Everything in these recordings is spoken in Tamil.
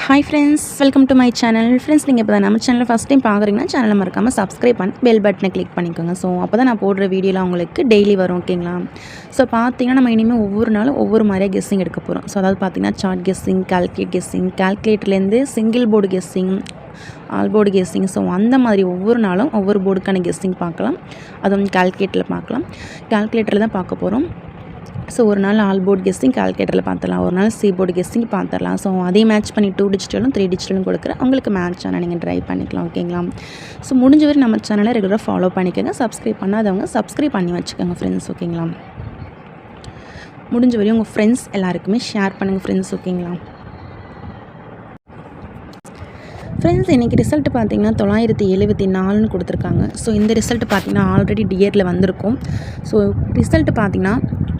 Hi friends, welcome to my channel. Friends, நீங்கள் இப்போ தான் நம்ம சேனலில் ஃபஸ்ட் டைம் பார்க்குறீங்கன்னா சேனலை மறக்காமல் சப்ஸ்கிரைப் பண்ணி பெல் பட்டனை கிளிக் பண்ணிக்கோங்க. ஸோ அப்போ தான் நான் போடுற வீடியோலாம் உங்களுக்கு டெய்லி வரும். ஓகேங்களா? ஸோ பார்த்தீங்கன்னா நம்ம இனிமேல் ஒவ்வொரு நாளும் ஒவ்வொரு மாதிரியாக கெஸ்ஸிங் எடுக்க போகிறோம். ஸோ அதாவது பார்த்தீங்கன்னா சார்ட் கெஸ்ஸிங், கால்குலேட் கெஸ்ஸிங், கால்குலேட்டர்லேருந்து single board guessing, all board guessing. So அந்த மாதிரி ஒவ்வொரு நாளும் ஒவ்வொரு போர்டுக்கான கெஸ்ஸிங் பார்க்கலாம். அதுவும் கால்குலேட்டரில் பார்க்கலாம். கால்குலேட்டரில் தான் பார்க்க போகிறோம். ஸோ ஒரு நாள் ஆல் போர்டு கெஸ்ஸிங் கால்குலேட்டரில் பார்த்துடலாம், ஒரு நாள் சி போர்டு கெஸ்ஸிங் பார்த்துடலாம். ஸோ அதே மேட்ச் பண்ணி 2 டிஜிட்டலும் 3 டிஜிட்டலும் கொடுக்குறேன். உங்களுக்கு மேட்ச் ஆனால் நீங்கள் ட்ரை பண்ணிக்கலாம். ஓகேங்களா? ஸோ முடிஞ்ச வரை நம்ம சேனலை ரெகுலராக ஃபாலோ பண்ணிக்கோங்க. சப்ஸ்கிரைப் பண்ணாதவங்க சப்ஸ்கிரைப் பண்ணி வச்சுக்கோங்க ஃப்ரெண்ட்ஸ். ஓகேங்களா? முடிஞ்ச வரையும் உங்கள் ஃப்ரெண்ட்ஸ் எல்லாருக்குமே ஷேர் பண்ணுங்கள் ஃப்ரெண்ட்ஸ். ஓகேங்களா? ஃப்ரெண்ட்ஸ், இன்றைக்கி ரிசல்ட் பார்த்திங்கன்னா 974ன்னு கொடுத்துருக்காங்க. ஸோ இந்த ரிசல்ட் பார்த்திங்கன்னா ஆல்ரெடி டியரில் வந்திருக்கும். ஸோ ரிசல்ட் பார்த்திங்கன்னா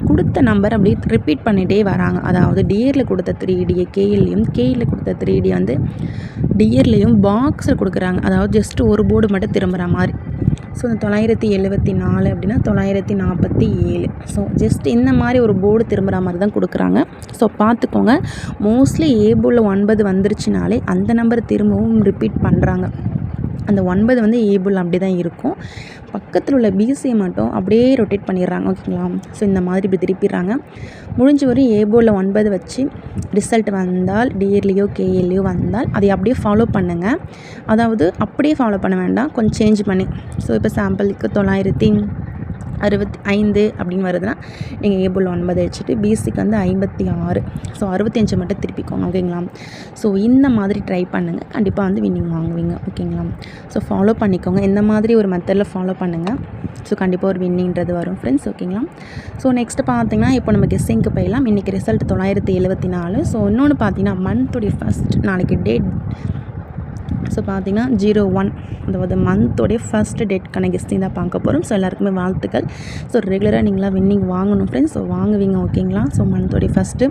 கொடுத்த நம்பர் அப்படியே ரிப்பீட் பண்ணிகிட்டே வராங்க. அதாவது டியரில் கொடுத்த 3D கேஎல்லையும், கேயில் கொடுத்த 3D வந்து டியர்லேயும் பாக்ஸில் கொடுக்குறாங்க. அதாவது ஜஸ்ட்டு ஒரு போர்டு மட்டும் திரும்புகிற மாதிரி. ஸோ இந்த 974 அப்படின்னா 947. ஸோ ஜஸ்ட் இந்த மாதிரி ஒரு போர்டு திரும்புகிற மாதிரி தான் கொடுக்குறாங்க. ஸோ பார்த்துக்கோங்க. மோஸ்ட்லி ஏ போர்டில் 9 வந்துருச்சுனாலே அந்த நம்பர் திரும்பவும் ரிப்பீட் பண்ணுறாங்க. அந்த 9 வந்து ஏ போர்டில் அப்படி தான் இருக்கும். பக்கத்தில் உள்ள பிசியை மட்டும் அப்படியே ரொட்டேட் பண்ணிடுறாங்க. ஓகேங்களா? ஸோ இந்த மாதிரி இப்படி திருப்பிடுறாங்க. முடிஞ்ச வரையும் ஏ போர்டில் 9 வச்சு ரிசல்ட் வந்தால் டிஎர்லேயோ கேஎல்லையோ வந்தால் அதை அப்படியே ஃபாலோ பண்ணுங்கள். அதாவது அப்படியே ஃபாலோ பண்ண வேண்டாம், கொஞ்சம் சேஞ்ச் பண்ணி. ஸோ இப்போ சாம்பிளுக்கு 965 அப்படின்னு வருதுன்னா நீங்கள் ஏ போர்டில் 9 வச்சுட்டு பிசிக்கு வந்து 56, ஸோ 65 மட்டும் திருப்பிக்கோங்க. ஓகேங்களா? ஸோ இந்த மாதிரி ட்ரை பண்ணுங்கள், கண்டிப்பாக வந்து வின்னிங் வாங்குவீங்க. ஓகேங்களா? ஸோ ஃபாலோ பண்ணிக்கோங்க. இந்த மாதிரி ஒரு மெத்தடில் ஃபாலோ பண்ணுங்கள். ஸோ கண்டிப்பாக ஒரு வின்னிங்கிறது வரும் ஃப்ரெண்ட்ஸ். ஓகேங்களா? ஸோ நெக்ஸ்ட்டு பார்த்தீங்கன்னா இப்போ நம்ம கெஸ்ஸிங்க்கு போயிடலாம். இன்றைக்கி ரிசல்ட் 974. ஸோ இன்னொன்று பார்த்தீங்கன்னா மந்த்துடைய ஃபஸ்ட் நாளைக்கு டேட். ஸோ பார்த்திங்கன்னா 01, அதாவது மந்தோடைய ஃபஸ்ட்டு டேட்க்கான கெஸ்டிங் தான் பார்க்க போகிறோம். ஸோ எல்லாருக்குமே வாழ்த்துக்கள். ஸோ ரெகுலராக நீங்களாம் வின்னிங் வாங்கணும் ஃப்ரெண்ட்ஸ். ஸோ வாங்குவீங்க. ஓகேங்களா? So மந்தோடைய first.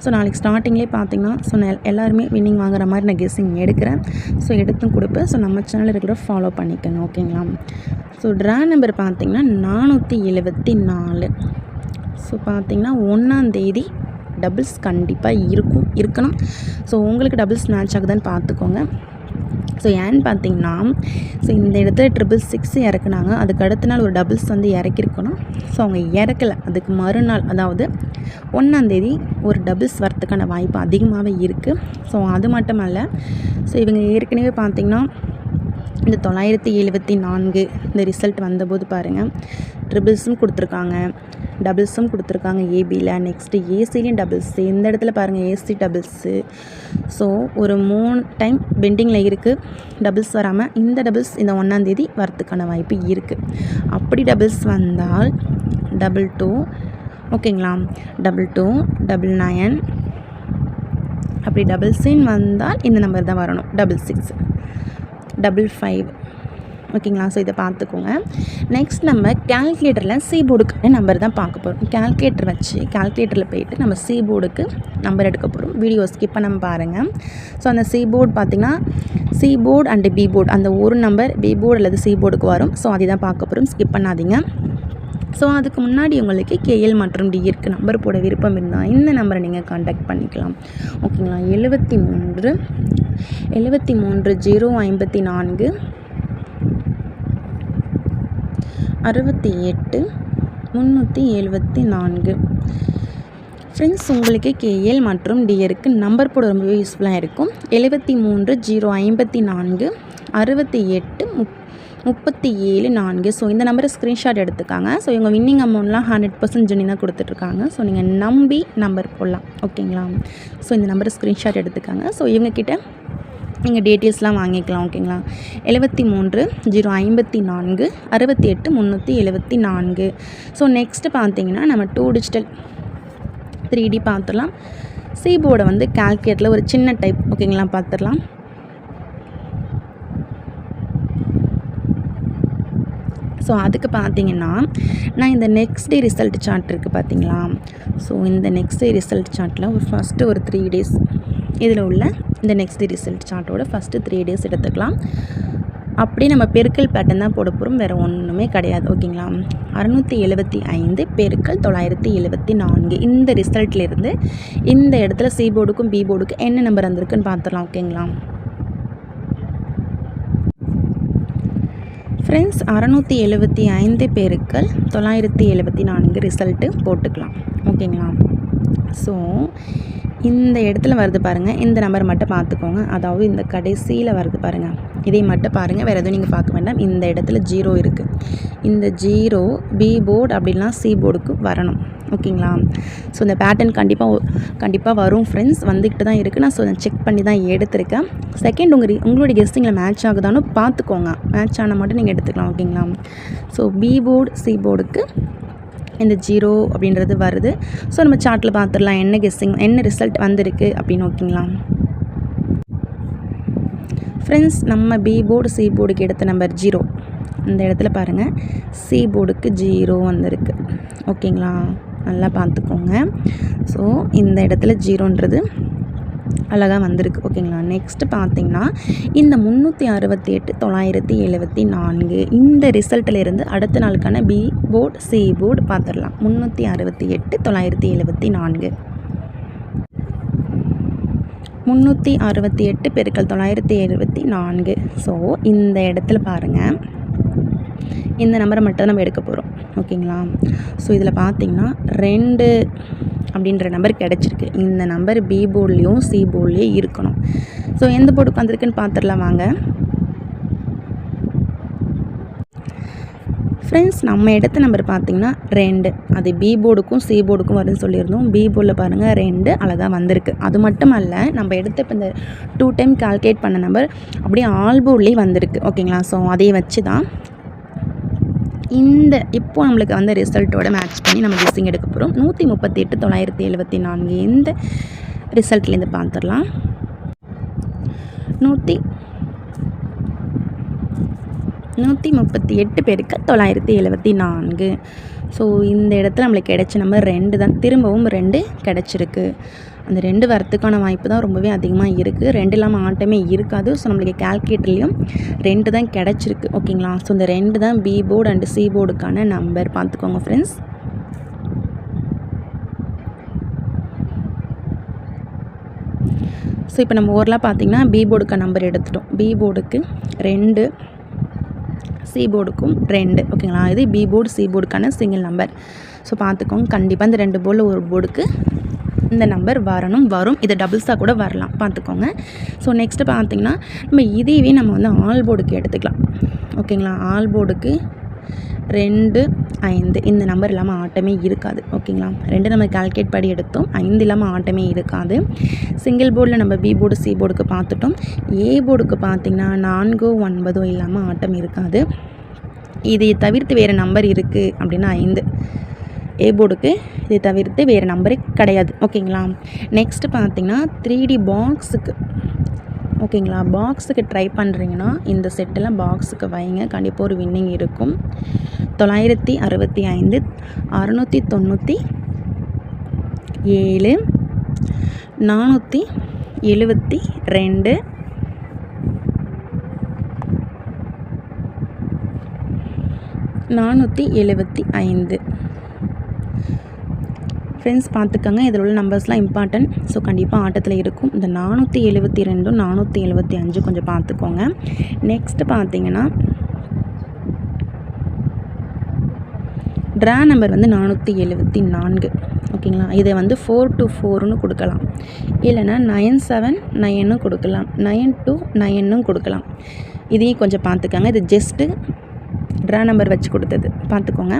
ஸோ நாளைக்கு ஸ்டார்டிங்லேயே பார்த்திங்கன்னா ஸோ எல்லாருமே வின்னிங் வாங்குற மாதிரி நான் கெஸ்ஸிங் எடுக்கிறேன். ஸோ எடுத்தும் கொடுப்பேன். ஸோ நம்ம சேனலில் ரெகுலராக ஃபாலோ பண்ணிக்கோங்க. ஓகேங்களா? ஸோ ட்ரா நம்பர் பார்த்திங்கன்னா 474. ஸோ பார்த்திங்கன்னா 1ஆம் தேதி டபுள்ஸ் கண்டிப்பாக இருக்கணும். ஸோ உங்களுக்கு டபுள்ஸ் மேட்ச் ஆகுதான்னு பார்த்துக்கோங்க. ஸோ ஏன்னு பார்த்தீங்கன்னா ஸோ இந்த இடத்துல 666 இறக்குனாங்க. அதுக்கு அடுத்த நாள் ஒரு டபுள்ஸ் வந்து இறக்கிருக்கணும். ஸோ அவங்க இறக்கலை. அதுக்கு மறுநாள் அதாவது 1ஆம் தேதி ஒரு டபுள்ஸ் வரத்துக்கான வாய்ப்பு அதிகமாகவே இருக்குது. ஸோ அது மட்டும் அல்ல, ஸோ இவங்க ஏற்கனவே பார்த்திங்கன்னா இந்த 974 இந்த ரிசல்ட் வந்தபோது பாருங்கள் ட்ரிபிள்ஸும் கொடுத்துருக்காங்க, டபுள்ஸும் கொடுத்துருக்காங்க ஏபியில். Next ஏசிலையும் doubles. இந்த இடத்துல பாருங்கள் ஏசி டபுள்ஸு. ஸோ ஒரு 3 டைம் பெண்டிங்கில் இருக்குது டபுள்ஸ் வராமல். இந்த டபுள்ஸ் இந்த 1ஆம் தேதி வரத்துக்கான வாய்ப்பு இருக்குது. அப்படி டபுள்ஸ் வந்தால் 22, ஓகேங்களா, 22, 99. அப்படி டபுள்ஸின் வந்தால் இந்த நம்பர் தான் வரணும், 66, 55. ஓகேங்களா? ஸோ இதை பார்த்துக்கோங்க. நெக்ஸ்ட் நம்ம கால்குலேட்டரில் சி போர்டுக்கு நம்பர் தான் பார்க்க போகிறோம். கால்குலேட்டர் வச்சு கால்குலேட்டரில் போய்ட்டு நம்ம சி போர்டுக்கு நம்பர் எடுக்க போகிறோம். வீடியோ ஸ்கிப் பண்ண பாருங்கள். ஸோ அந்த சி போர்டு பார்த்திங்கன்னா C board and B board, அந்த ஒரு நம்பர் பி போர்டு அல்லது சி போர்டுக்கு வரும். ஸோ அதை தான் பார்க்க போகிறோம். ஸ்கிப் பண்ணாதீங்க. ஸோ அதுக்கு முன்னாடி உங்களுக்கு கேஎல் மற்றும் டிஎருக்கு நம்பர் போட விருப்பம் இருந்தால் இந்த நம்பரை நீங்கள் காண்டாக்ட் பண்ணிக்கலாம். ஓகேங்களா? 73 054 68 374. ஃப்ரெண்ட்ஸ், உங்களுக்கு கேஎல் மற்றும் டிஎருக்கு நம்பர் போட ரொம்பவே யூஸ்ஃபுல்லாக இருக்கும். 73 054 68 37 4. ஸோ இந்த நம்பரை ஸ்க்ரீன்ஷாட் எடுத்துக்காங்க. ஸோ இவங்க வின்னிங் அமௌண்ட்லாம் 100% ஜெனினாக கொடுத்துட்ருக்காங்க. ஸோ நீங்கள் நம்பி நம்பர் போடலாம். ஓகேங்களா? ஸோ இந்த நம்பரை ஸ்க்ரீன்ஷாட் எடுத்துக்காங்க. ஸோ இவங்கக்கிட்ட நீங்கள் டீட்டெயில்ஸ்லாம் வாங்கிக்கலாம். ஓகேங்களா? 73 054 68 374. ஸோ நெக்ஸ்ட்டு பார்த்தீங்கன்னா நம்ம 2 டிஜிட்டல் 3D பார்த்துடலாம். சி போர்டை வந்து கால்குலேட்டரில் ஒரு சின்ன டைப். ஓகேங்களா? பார்த்துடலாம். ஸோ அதுக்கு பார்த்தீங்கன்னா நான் இந்த நெக்ஸ்ட் டே ரிசல்ட் சார்ட் இருக்குது பார்த்தீங்களா? ஸோ இந்த நெக்ஸ்ட் டே ரிசல்ட் சார்ட்டில் ஃபஸ்ட்டு ஒரு 3 டேஸ் இதில் உள்ள இந்த நெக்ஸ்ட் டே ரிசல்ட் சார்ட்டோட ஃபஸ்ட்டு 3 டேஸ் எடுத்துக்கலாம். அப்படியே நம்ம பெருக்கல் பேட்டர்ன் தான் போட போகிறோம், வேறு ஒன்றுமே கிடையாது. ஓகேங்களா? 675 பெருக்கல் 974 இந்த ரிசல்ட்லேருந்து இந்த இடத்துல சி போர்டுக்கும் பி போர்டுக்கும் என்ன நம்பர் வந்திருக்குன்னு பார்த்துடலாம். ஓகேங்களா ஃப்ரெண்ட்ஸ்? 675 பெருக்கல் 974 ரிசல்ட்டு போட்டுக்கலாம். ஓகேங்களா? ஸோ இந்த இடத்துல வருது பாருங்கள், இந்த நம்பர் மட்டும் பார்த்துக்கோங்க. அதாவது இந்த கடைசியில் வருது பாருங்கள், இதை மட்டும் பாருங்கள், வேறு எதுவும் நீங்கள் பார்க்க வேண்டாம். இந்த இடத்துல 0 இருக்குது. இந்த 0 பி போர்டு அப்படின்னா சி போர்டுக்கு வரணும். ஓகேங்களா? ஸோ இந்த பேட்டர்ன் கண்டிப்பாக வரும் ஃப்ரெண்ட்ஸ், வந்துக்கிட்டு தான் இருக்குது. நான் நான் செக் பண்ணி தான் எடுத்திருக்கேன். செகண்ட் உங்களுடைய கெஸ்டிங்கில் மேட்ச் ஆகுதான்னு பார்த்துக்கோங்க. மேட்ச் ஆனால் மட்டும் நீங்கள் எடுத்துக்கலாம். ஓகேங்களா? ஸோ பி போர்டு சி போர்டுக்கு இந்த 0 அப்படின்றது வருது. ஸோ நம்ம சார்ட்டில் பார்த்துடலாம் என்ன கெஸ்ஸிங் என்ன ரிசல்ட் வந்திருக்கு அப்படின்னு. ஓகேங்களா ஃப்ரெண்ட்ஸ்? நம்ம பி போர்டு சி போர்டுக்கு எடுத்த நம்பர் 0. இந்த இடத்துல பாருங்கள், சி போர்டுக்கு 0 வந்திருக்கு. ஓகேங்களா? நல்லா பார்த்துக்கோங்க. ஸோ இந்த இடத்துல 0ன்றது அழகாக வந்திருக்கு. ஓகேங்களா? நெக்ஸ்ட்டு பார்த்திங்கன்னா இந்த 368 974 இந்த ரிசல்ட்டிலேருந்து அடுத்த நாளுக்கான பி போர்டு சி போர்டு பார்த்துடலாம். 368 974 368 பெருக்கல் 974. ஸோ இந்த இடத்துல பாருங்கள், இந்த நம்பரை மட்டும் நம்ம எடுக்க போகிறோம். ஓகேங்களா? ஸோ இதில் பார்த்திங்கன்னா 2 அப்படின்ற நம்பர் கிடச்சிருக்கு. இந்த நம்பர் பி போர்ட்லேயும் சி போர்ட்லேயும் இருக்கணும். ஸோ எந்த போர்டுக்கு வந்திருக்குன்னு பார்த்துடலாம் வாங்க ஃப்ரெண்ட்ஸ். நம்ம எடுத்த நம்பர் பார்த்திங்கன்னா 2, அது பி போர்டுக்கும் சி போர்டுக்கும் வருதுன்னு சொல்லியிருந்தோம். பி போர்டில் பாருங்கள் 2 அழகாக வந்திருக்கு. அது மட்டும் அல்ல, நம்ம எடுத்த இப்போ இந்த 2 டைம் கால்குலேட் பண்ண நம்பர் அப்படியே ஆல் போர்ட்லேயும் வந்திருக்கு. ஓகேங்களா? ஸோ அதை வச்சு தான் இந்த இப்போ நம்மளுக்கு வந்து ரிசல்ட்டோட மேட்ச் பண்ணி நம்ம கெஸ்ஸிங் எடுக்க போகிறோம். 138 974 இந்த ரிசல்ட்லேருந்து பார்த்துடலாம். 138 பெருக்கல் 974. ஸோ இந்த இடத்துல நம்மளுக்கு கிடைச்ச நம்பர் 2 தான். திரும்பவும் 2 கிடச்சிருக்கு. அந்த 2 வரத்துக்கான வாய்ப்பு தான் ரொம்பவே அதிகமாக இருக்குது. 2 இல்லாமல் ஆட்டமே இருக்காது. ஸோ நம்மளுக்கு கால்குலேட்டர்லேயும் 2 தான் கிடச்சிருக்கு. ஓகேங்களா? ஸோ இந்த 2 தான் பி போர்டு அண்டு சி போர்டுக்கான நம்பர் பார்த்துக்கோங்க ஃப்ரெண்ட்ஸ். ஸோ இப்போ நம்ம ஓவரலாக பார்த்திங்கன்னா பி போர்டுக்கான நம்பர் எடுத்துட்டோம். பி போர்டுக்கு 2, சி போர்டுக்கும் 2. ஓகேங்களா? இது பி போர்டு சி போர்டுக்கான சிங்கிள் நம்பர். ஸோ பார்த்துக்கோங்க, கண்டிப்பாக இந்த 2 போர்டில் ஒரு போர்டுக்கு இந்த நம்பர் வரும். இது டபுள்ஸாக கூட வரலாம், பார்த்துக்கோங்க. ஸோ நெக்ஸ்ட்டு பார்த்திங்கன்னா நம்ம இதையே நம்ம வந்து ஆல் போர்டுக்கு எடுத்துக்கலாம். ஓகேங்களா? ஆல் போர்டுக்கு 2, 5 இந்த நம்பர் இல்லாமல் ஆட்டமே இருக்காது. ஓகேங்களா? 2 நம்ம கால்குலேட் படி எடுத்தோம். 5 இல்லாமல் ஆட்டமே இருக்காது. சிங்கிள் போர்டில் நம்ம பி போர்டு சி போர்டுக்கு பார்த்துட்டோம். ஏ போர்டுக்கு பார்த்திங்கன்னா 4, 9 இல்லாமல் ஆட்டம் இருக்காது. இதை தவிர்த்து வேறு நம்பர் இருக்குது அப்படின்னா 5. ஏ போர்டுக்கு இதை தவிர்த்து வேறு நம்பரே கிடையாது. ஓகேங்களா? நெக்ஸ்ட்டு பார்த்திங்கன்னா 3D பாக்ஸுக்கு. ஓகேங்களா? பாக்ஸுக்கு ட்ரை பண்ணுறீங்கன்னா இந்த செட்டெல்லாம் பாக்ஸுக்கு வைங்க, கண்டிப்பாக ஒரு வின்னிங் இருக்கும். 965 697 472 475 ஃப்ரெண்ட்ஸ் பார்த்துக்கோங்க. இதில் உள்ள நம்பர்ஸ்லாம் இம்பார்ட்டன்ட். ஸோ கண்டிப்பாக ஆட்டத்தில் இருக்கும். இந்த 472 475 கொஞ்சம் பார்த்துக்கோங்க. நெக்ஸ்ட்டு பார்த்தீங்கன்னா ட்ரா நம்பர் வந்து 474. ஓகேங்களா? இதை வந்து 4 to 4ன்னு கொடுக்கலாம், இல்லைனா 979 கொடுக்கலாம், 929 கொடுக்கலாம். இதையும் கொஞ்சம் பார்த்துக்கோங்க. இது ஜஸ்ட்டு ட்ரா நம்பர் வச்சு கொடுத்தது, பார்த்துக்கோங்க.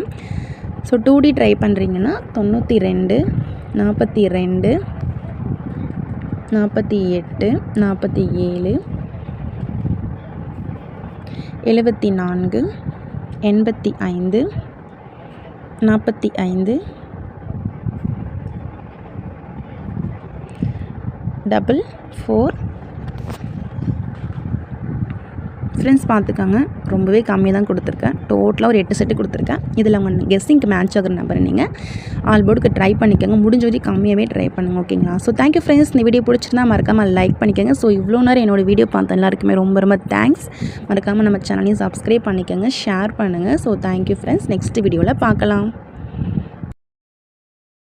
ஸோ 2D ட்ரை பண்ணுறீங்கன்னா 92 42 48 47 74 85 45 4 4 டிஃப்ரென்ஸ் பார்த்துக்கோங்க. ரொம்பவே கம்மியாக தான் கொடுத்துருக்கேன். டோட்டலாக ஒரு 8 செட்டு கொடுத்துருக்கேன். இதில் உங்கள் கெஸ்ஸிங்க்கு மேட்ச் ஆகிற நம்பரை நீங்கள் ஆல் போர்டுக்கு ட்ரை பண்ணிக்கோங்க. முடிஞ்ச வரைக்கும் கம்மியாகவே ட்ரை பண்ணுங்கள். ஓகேங்களா? So thank you friends. இந்த வீடியோ பிடிச்சிருந்தா மறக்காமல் லைக் பண்ணிக்கோங்க. ஸோ இவ்வளோ நேரம் என்னோடய வீடியோ பார்த்த எல்லாருக்குமே ரொம்ப ரொம்ப தேங்க்ஸ். மறக்காமல் நம்ம சேனலையும் சப்ஸ்கிரைப் பண்ணிக்கோங்க, ஷேர் பண்ணுங்கள். So thank you friends. நெக்ஸ்ட் வீடியோவில் பார்க்கலாம்.